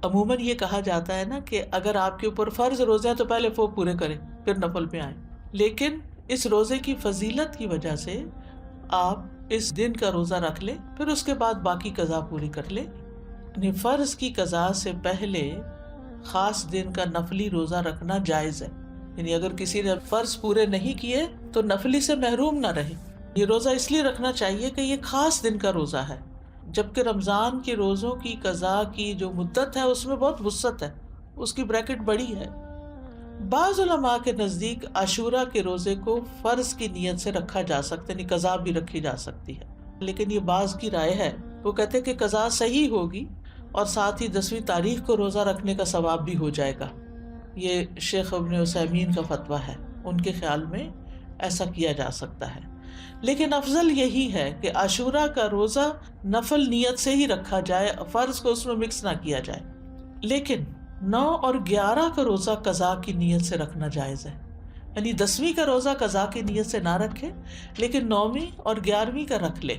عموماً یہ کہا جاتا ہے نا کہ اگر آپ کے اوپر فرض روزے ہیں تو پہلے وہ پورے کریں پھر نفل پہ آئیں، لیکن اس روزے کی فضیلت کی وجہ سے آپ اس دن کا روزہ رکھ لیں، پھر اس کے بعد باقی قضا پوری کر لیں۔ یعنی فرض کی قضا سے پہلے خاص دن کا نفلی روزہ رکھنا جائز ہے، یعنی اگر کسی نے فرض پورے نہیں کیے تو نفلی سے محروم نہ رہے۔ یہ روزہ اس لیے رکھنا چاہیے کہ یہ خاص دن کا روزہ ہے، جبکہ رمضان کے روزوں کی قضا کی جو مدت ہے اس میں بہت وسعت ہے، اس کی بریکٹ بڑی ہے۔ بعض علماء کے نزدیک عاشورہ کے روزے کو فرض کی نیت سے رکھا جا سکتا ہے، یعنی قضا بھی رکھی جا سکتی ہے، لیکن یہ بعض کی رائے ہے، وہ کہتے ہیں کہ قضا صحیح ہوگی اور ساتھ ہی 10ویں تاریخ کو روزہ رکھنے کا ثواب بھی ہو جائے گا۔ یہ شیخ ابن عثیمین کا فتویٰ ہے، ان کے خیال میں ایسا کیا جا سکتا ہے، لیکن افضل یہی ہے کہ عاشورہ کا روزہ نفل نیت سے ہی رکھا جائے، فرض کو اس میں مکس نہ کیا جائے۔ لیکن 9 اور 11 کا روزہ قضا کی نیت سے رکھنا جائز ہے، یعنی 10ویں کا روزہ قضا کی نیت سے نہ رکھے لیکن 9ویں اور 11ویں کا رکھ لے۔